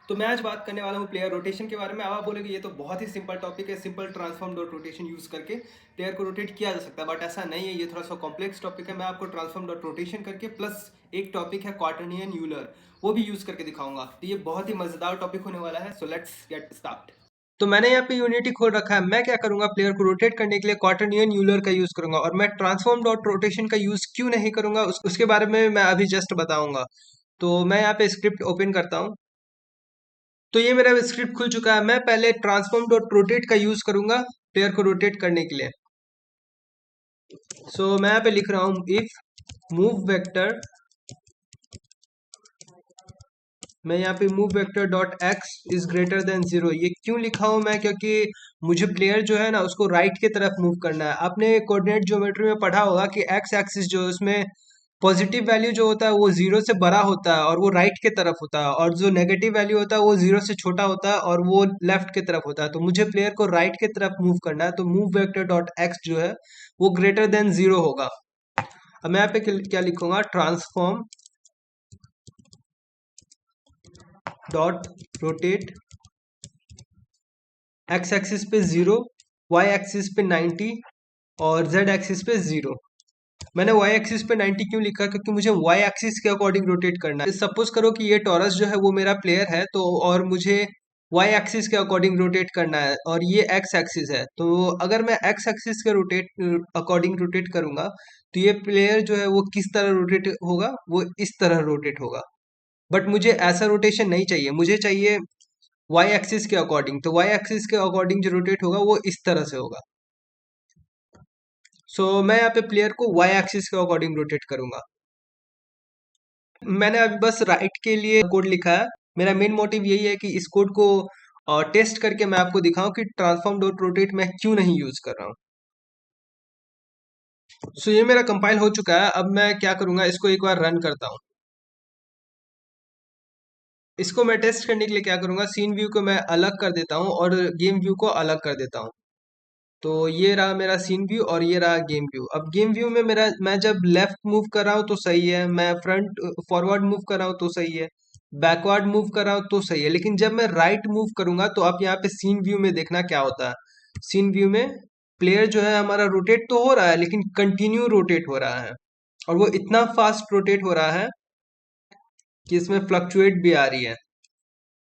तो मैं आज बात करने वाला हूँ प्लेयर रोटेशन के बारे में। अब आप बोलेंगे ये तो बहुत ही सिंपल टॉपिक है, simple transform dot rotation use करके प्लेयर को रोटेट किया जा सकता है, बट ऐसा नहीं है। ये थोड़ा सा कॉम्प्लेक्स टॉपिक है। मैं आपको ट्रांसफॉर्म डॉट रोटेशन करके प्लस एक टॉपिक है क्वार्टरनियन यूलर, वो भी यूज़ करके दिखाऊंगा। तो ये बहुत ही मज़ेदार टॉपिक होने वाला है। So let's get start. तो मैंने यहाँ पे यूनिटी खोल रखा है। मैं क्या करूंगा, प्लेयर को रोटेट करने के लिए क्वार्टरनियन यूलर का यूज करूंगा, और मैं ट्रांसफॉर्म डॉट रोटेशन का यूज क्यों नहीं करूंगा उसके बारे में मैं अभी जस्ट बताऊंगा। तो मैं यहाँ पे स्क्रिप्ट ओपन करता हूँ। तो ये मेरा स्क्रिप्ट खुल चुका है। मैं पहले ट्रांसफॉर्म डॉट रोटेट का यूज करूंगा प्लेयर को रोटेट करने के लिए। सो मैं यहाँ पे लिख रहा हूँ इफ मूव वेक्टर, मैं यहाँ पे move vector dot x is greater than 0। ये क्यों लिखा हूँ मैं, क्योंकि मुझे प्लेयर जो है ना उसको राइट की तरफ मूव करना है। आपने कोऑर्डिनेट ज्योमेट्री में पढ़ा होगा कि एक्स एक्सिस जो है उसमें पॉजिटिव वैल्यू जो होता है वो जीरो से बड़ा होता है और वो राइट की तरफ होता है, और जो नेगेटिव वैल्यू होता है वो जीरो से छोटा होता है और वो लेफ्ट की तरफ होता है। तो मुझे प्लेयर को राइट की तरफ मूव करना है, तो मूव वेक्टर डॉट एक्स जो है वो ग्रेटर देन 0 होगा। अब मैं यहाँ पे क्या लिखूंगा, transform dot rotate x axis पे 0, वाई एक्सिस पे 90 और जेड एक्सिस पे 0। मैंने वाई एक्सिस पे 90 क्यों लिखा, क्योंकि मुझे वाई एक्सिस के अकॉर्डिंग रोटेट करना है। सपोज करो कि ये टॉरस जो है वो मेरा प्लेयर है, तो और मुझे वाई एक्सिस के अकॉर्डिंग रोटेट करना है, और ये एक्स एक्सिस है। तो अगर मैं एक्स एक्सिस के अकॉर्डिंग रोटेट करूंगा, तो ये प्लेयर जो है वो किस तरह रोटेट होगा, वो इस तरह रोटेट होगा। बट मुझे ऐसा रोटेशन नहीं चाहिए, मुझे चाहिए वाई एक्सिस के अकॉर्डिंग। तो वाई एक्सिस के अकॉर्डिंग जो रोटेट होगा वो इस तरह से होगा। मैं यहाँ पे प्लेयर को वाई एक्सिस के अकॉर्डिंग रोटेट करूंगा। मैंने अभी बस राइट के लिए कोड लिखा है। मेरा मेन मोटिव यही है कि इस कोड को टेस्ट करके मैं आपको दिखाऊं कि ट्रांसफॉर्म डॉट रोटेट मैं क्यों नहीं यूज कर रहा हूँ। ये मेरा कंपाइल हो चुका है। अब मैं क्या करूंगा, इसको एक बार रन करता हूँ। इसको मैं टेस्ट करने के लिए क्या करूंगा, सीन व्यू को मैं अलग कर देता हूँ और गेम व्यू को अलग कर देता हूँ। तो ये रहा मेरा सीन व्यू और ये रहा गेम व्यू। अब गेम व्यू में मेरा, मैं जब लेफ्ट मूव कर रहा हूँ तो सही है, मैं फ्रंट फॉरवर्ड मूव कर रहा हूँ तो सही है, बैकवर्ड मूव कर रहा हूँ तो सही है। लेकिन जब मैं राइट मूव करूंगा तो आप यहाँ पे सीन व्यू में देखना क्या होता है। सीन व्यू में प्लेयर जो है हमारा रोटेट तो हो रहा है, लेकिन कंटिन्यू रोटेट हो रहा है, और वो इतना फास्ट रोटेट हो रहा है कि इसमें फ्लक्चुएट भी आ रही है।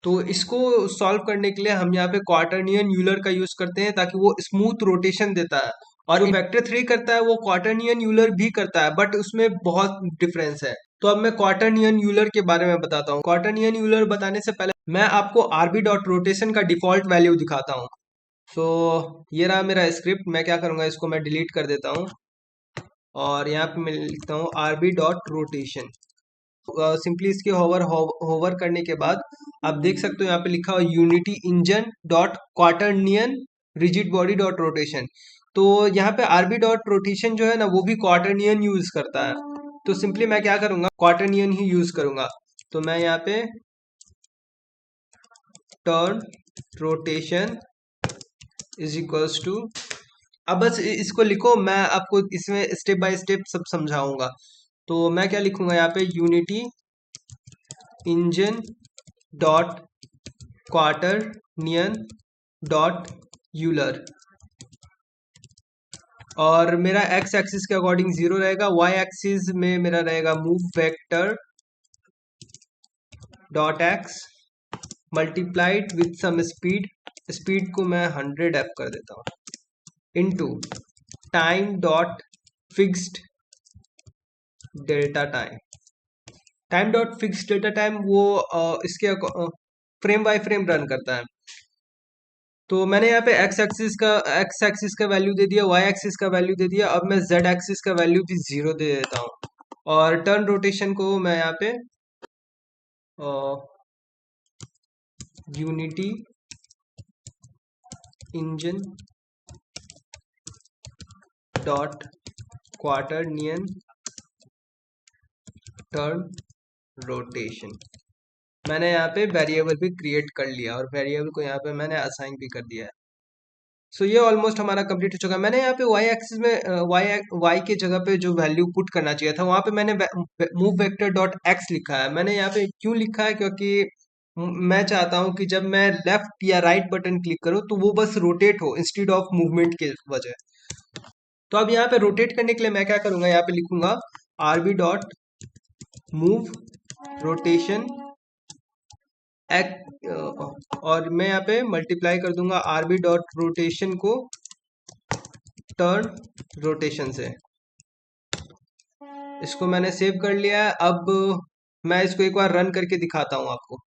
तो इसको सॉल्व करने के लिए हम यहाँ पे क्वार्टरनियन यूलर का यूज करते हैं, ताकि वो स्मूथ रोटेशन देता है। और जो वेक्टर 3 करता है वो क्वार्टरनियन यूलर भी करता है, बट उसमें बहुत डिफरेंस है। तो अब मैं क्वार्टरनियन यूलर के बारे में बताता हूँ। क्वार्टरनियन यूलर बताने से पहले मैं आपको आरबी डॉट रोटेशन का डिफॉल्ट वैल्यू दिखाता हूँ। ये रहा मेरा स्क्रिप्ट। मैं क्या करूंगा, इसको मैं डिलीट कर देता हूँ, और यहाँ पे मैं लिखता हूँ आरबी डॉट रोटेशन। सिंपली इसके होवर करने के बाद आप देख सकते हो यहाँ पे लिखा हुआ Unity engine dot quaternion rigid body dot rotation. तो यहाँ पे आरबी डॉट रोटेशन जो है ना वो भी क्वार्टरनियन यूज करता है। तो सिंपली मैं क्या करूंगा, क्वार्टरनियन ही यूज करूंगा। तो मैं यहाँ पे turn rotation is equals to, अब बस इसको लिखो, मैं आपको इसमें स्टेप बाय स्टेप सब समझाऊंगा। तो मैं क्या लिखूंगा यहाँ पे, Unity engine dot quaternion dot Euler, और मेरा एक्स एक्सिस के अकॉर्डिंग 0 रहेगा, वाई एक्सिस में मेरा रहेगा move vector dot x multiplied with some speed, speed को मैं 100 f कर देता हूँ, into time dot fixed delta time. Time dot fixed delta time वो इसके फ्रेम बाय फ्रेम रन करता है। तो मैंने यहाँ पे एक्स एक्सिस का वैल्यू दे दिया, वाई एक्सिस का वैल्यू दे दिया। अब मैं जेड एक्सिस का वैल्यू भी 0 दे देता हूँ, और टर्न रोटेशन को मैं यहाँ पे Unity engine dot quaternion turn rotation, मैंने यहाँ पे वेरिएबल भी क्रिएट कर लिया, और वेरिएबल को यहाँ पे मैंने असाइन भी कर दिया है। ये ऑलमोस्ट हमारा कंप्लीट हो चुका है। मैंने यहाँ पे वाई एक्सिस में वाई के जगह पे जो वैल्यू पुट करना चाहिए था वहां पे मैंने मूव वेक्टर डॉट एक्स लिखा है। मैंने यहाँ पे क्यों लिखा है, क्योंकि मैं चाहता हूं कि जब मैं लेफ्ट या राइट बटन क्लिक करूं तो वो बस रोटेट हो इंस्टेड ऑफ मूवमेंट के वजह। तो अब यहाँ पे रोटेट करने के लिए मैं क्या करूंगा, यहाँ पे लिखूंगा आरबी डॉट मूव रोटेशन और मैं यहाँ पे मल्टीप्लाई कर दूंगा आरबी डॉट रोटेशन को टर्न रोटेशन से। इसको मैंने सेव कर लिया है। अब मैं इसको एक बार रन करके दिखाता हूँ आपको।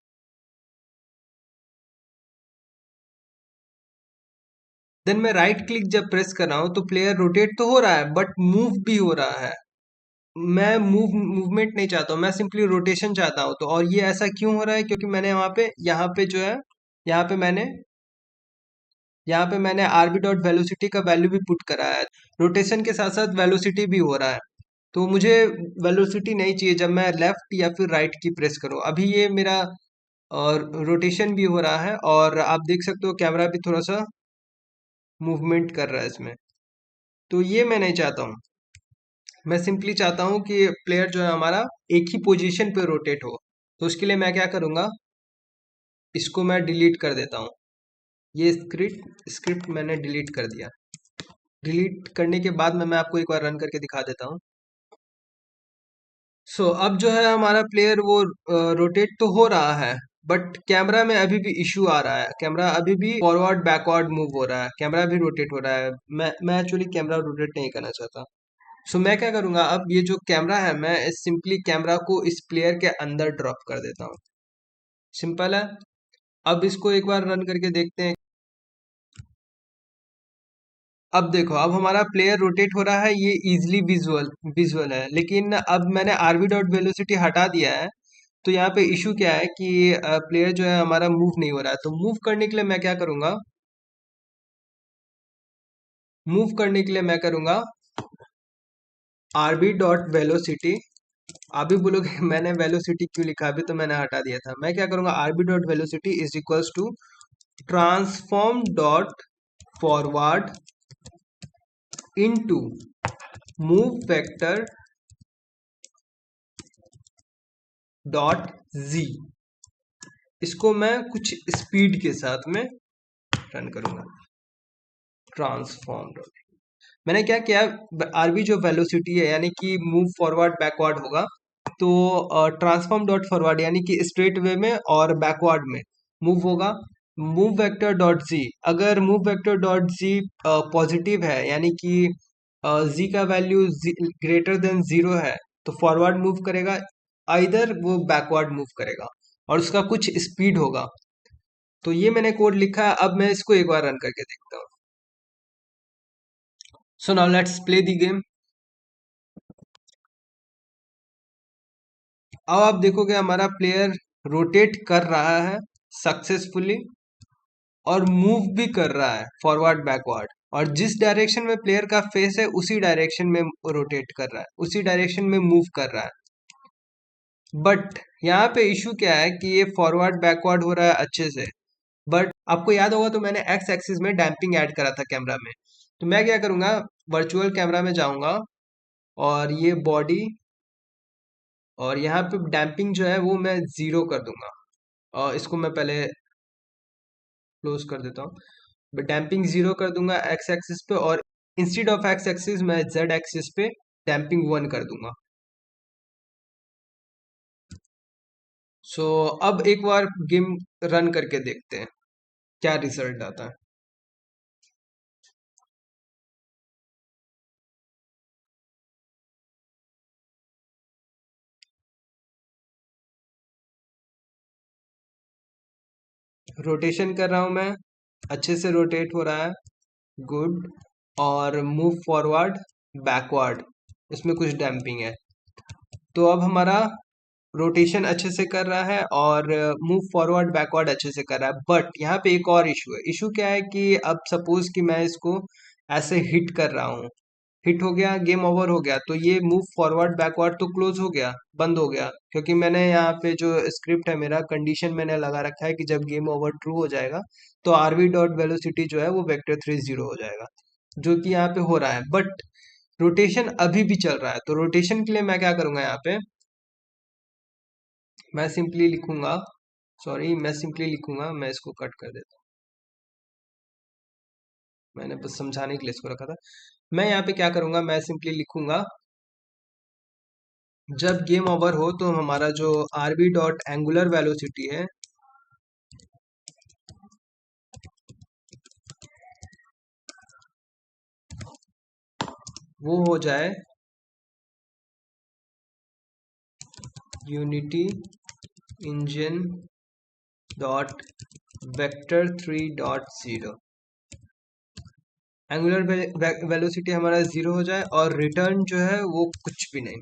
देन मैं राइट क्लिक जब प्रेस कर रहा हूँ तो प्लेयर रोटेट तो हो रहा है बट मूव भी हो रहा है। मैं मूवमेंट नहीं चाहता हूँ, मैं सिंपली रोटेशन चाहता हूँ। तो और ये ऐसा क्यों हो रहा है, क्योंकि मैंने यहाँ पे जो है, यहाँ पे मैंने यहाँ पे मैंने आरबी डॉट वेलोसिटी का वैल्यू भी पुट करा है। रोटेशन के साथ साथ वेलोसिटी भी हो रहा है। तो मुझे वेलोसिटी नहीं चाहिए जब मैं लेफ्ट या फिर राइट की प्रेस करूँ। अभी ये मेरा और रोटेशन भी हो रहा है और आप देख सकते हो कैमरा भी थोड़ा सा मूवमेंट कर रहा है इसमें। तो ये मैं नहीं चाहता हूँ। मैं सिंपली चाहता हूँ कि प्लेयर जो है हमारा एक ही पोजीशन पे रोटेट हो। तो उसके लिए मैं क्या करूँगा, इसको मैं डिलीट कर देता हूँ। ये स्क्रिप्ट स्क्रिप्ट मैंने डिलीट कर दिया। डिलीट करने के बाद मैं आपको एक बार रन करके दिखा देता हूँ। अब जो है हमारा प्लेयर वो रोटेट तो हो रहा है बट कैमरा में अभी भी इश्यू आ रहा है। कैमरा अभी भी फॉरवर्ड बैकवर्ड मूव हो रहा है, कैमरा भी रोटेट हो रहा है। मैं एक्चुअली कैमरा रोटेट नहीं करना चाहता। मैं क्या करूंगा, अब ये जो कैमरा है मैं सिंपली कैमरा को इस प्लेयर के अंदर ड्रॉप कर देता हूँ। सिंपल है। अब इसको एक बार रन करके देखते हैं। अब देखो, अब हमारा प्लेयर रोटेट हो रहा है, ये इजिली विजुअल विजुअल है। लेकिन अब मैंने आरबी डॉट वेलोसिटी हटा दिया है। तो यहाँ पे इशू क्या है कि प्लेयर जो है हमारा मूव नहीं हो रहा है। तो मूव करने के लिए मैं क्या करूंगा, मूव करने के लिए मैं करूंगा आरबी डॉट वेलोसिटी। आप भी बोलोगे मैंने वेलोसिटी क्यों लिखा, अभी तो मैंने हटा दिया था। मैं क्या करूंगा, RB dot velocity is equals to transform dot forward into move vector dot g. इसको मैं कुछ स्पीड के साथ में रन करूंगा। ट्रांसफॉर्म डॉट, मैंने क्या किया, आरबी जो वेलोसिटी है यानी कि मूव फॉरवर्ड बैकवर्ड होगा। तो ट्रांसफॉर्म डॉट फॉरवर्ड यानी कि स्ट्रेट वे में और बैकवर्ड में मूव होगा। मूव वेक्टर डॉट जी, अगर मूव वेक्टर डॉट जी पॉजिटिव है यानी कि जी का वैल्यू ग्रेटर देन जीरो है तो फॉरवर्ड मूव करेगा, आइदर वो बैकवर्ड मूव करेगा और उसका कुछ स्पीड होगा। तो ये मैंने कोड लिखा है। अब मैं इसको एक बार रन करके देखता हूँ। So now let's play the game. अब आप देखोगे हमारा प्लेयर रोटेट कर रहा है सक्सेसफुली और मूव भी कर रहा है फॉरवर्ड बैकवर्ड। और जिस डायरेक्शन में प्लेयर का फेस है उसी डायरेक्शन में रोटेट कर रहा है, उसी डायरेक्शन में मूव कर रहा है। बट यहाँ पे इशू क्या है कि ये फॉरवर्ड बैकवर्ड हो रहा है अच्छे से। बट आपको याद होगा तो मैंने एक्स एक्सिस में डैम्पिंग ऐड करा था कैमरा में। तो मैं क्या करूंगा, वर्चुअल कैमरा में जाऊंगा और ये बॉडी और यहाँ पे डैम्पिंग जो है वो मैं जीरो कर दूंगा। और इसको मैं पहले क्लोज कर देता हूँ। डैम्पिंग जीरो कर दूंगा एक्स एक्सिस पे और इंस्टेड ऑफ एक्स एक्सिस मैं जेड एक्सिस पे डैम्पिंग वन कर दूंगा। अब एक बार गेम रन करके देखते हैं क्या रिजल्ट आता है। रोटेशन कर रहा हूं मैं, अच्छे से रोटेट हो रहा है, गुड। और मूव फॉरवर्ड बैकवर्ड, इसमें कुछ डैम्पिंग है। तो अब हमारा रोटेशन अच्छे से कर रहा है और मूव फॉरवर्ड बैकवर्ड अच्छे से कर रहा है। बट यहाँ पे एक और इशू है। इशू क्या है कि अब सपोज कि मैं इसको ऐसे हिट कर रहा हूँ, हिट हो गया, गेम ओवर हो गया। तो ये मूव फॉरवर्ड बैकवर्ड तो क्लोज हो गया, बंद हो गया, क्योंकि मैंने यहाँ पे जो स्क्रिप्ट है मेरा कंडीशन मैंने लगा रखा है कि जब गेम ओवर ट्रू हो जाएगा तो आरवी डॉट वेलोसिटी जो है वो वेक्टर 30 हो जाएगा, जो कि यहाँ पे हो रहा है। बट रोटेशन अभी भी चल रहा है। तो रोटेशन के लिए मैं क्या करूंगा, यहाँ पे मैं सिंपली लिखूंगा सॉरी, मैं सिंपली लिखूंगा, मैं इसको कट कर देता हूँ। मैंने बस समझाने के लिए इसको रखा था। मैं यहाँ पे क्या करूंगा, मैं सिंपली लिखूंगा जब गेम ओवर हो तो हमारा जो आरबी डॉट एंगुलर वेलोसिटी है वो हो जाए unity engine dot vector 3.0। Angular velocity हमारा जीरो हो जाए और रिटर्न जो है वो कुछ भी नहीं,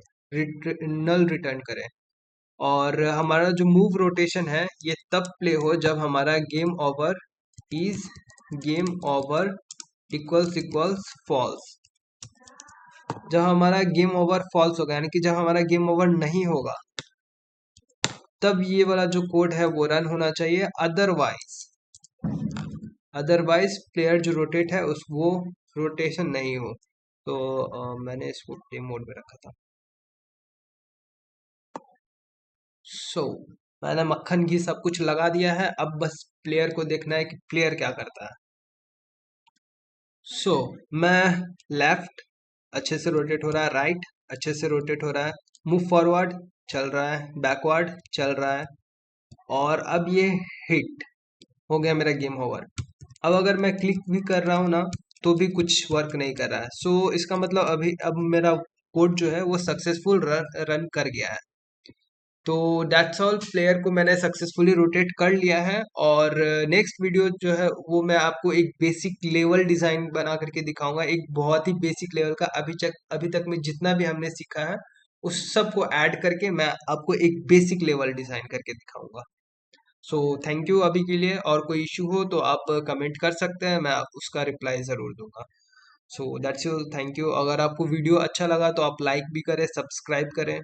नल रिटर्न करे। और हमारा जो मूव रोटेशन है ये तब प्ले हो जब हमारा game over is game over equals equals false. जब हमारा गेम ओवर फॉल्स होगा यानी कि जब हमारा गेम ओवर नहीं होगा तब ये वाला जो कोड है वो रन होना चाहिए। अदरवाइज प्लेयर जो रोटेट है उस वो रोटेशन नहीं हो। तो मैंने इसको प्ले मोड में रखा था। सो मैंने मक्खन घी सब कुछ लगा दिया है, अब बस प्लेयर को देखना है कि प्लेयर क्या करता है। सो मैं लेफ्ट अच्छे से रोटेट हो रहा है, राइट अच्छे से रोटेट हो रहा है, मूव फॉरवर्ड चल रहा है, बैकवर्ड चल रहा है, और अब ये हिट हो गया मेरा गेम ओवर। अब अगर मैं क्लिक भी कर रहा हूँ ना तो भी कुछ वर्क नहीं कर रहा है। सो इसका मतलब अभी अब मेरा कोड जो है वो सक्सेसफुल रन कर गया है। तो दैट्स ऑल, प्लेयर को मैंने सक्सेसफुली रोटेट कर लिया है। और नेक्स्ट वीडियो जो है वो मैं आपको एक बेसिक लेवल डिजाइन बना करके दिखाऊंगा, एक बहुत ही बेसिक लेवल का। अभी तक में जितना भी हमने सीखा है उस सब को ऐड करके मैं आपको एक बेसिक लेवल डिजाइन करके दिखाऊंगा। सो थैंक यू अभी के लिए, और कोई इशू हो तो आप कमेंट कर सकते हैं, मैं उसका रिप्लाई ज़रूर दूंगा। So that's you, thank you. अगर आपको वीडियो अच्छा लगा तो आप लाइक भी करें, सब्सक्राइब करें।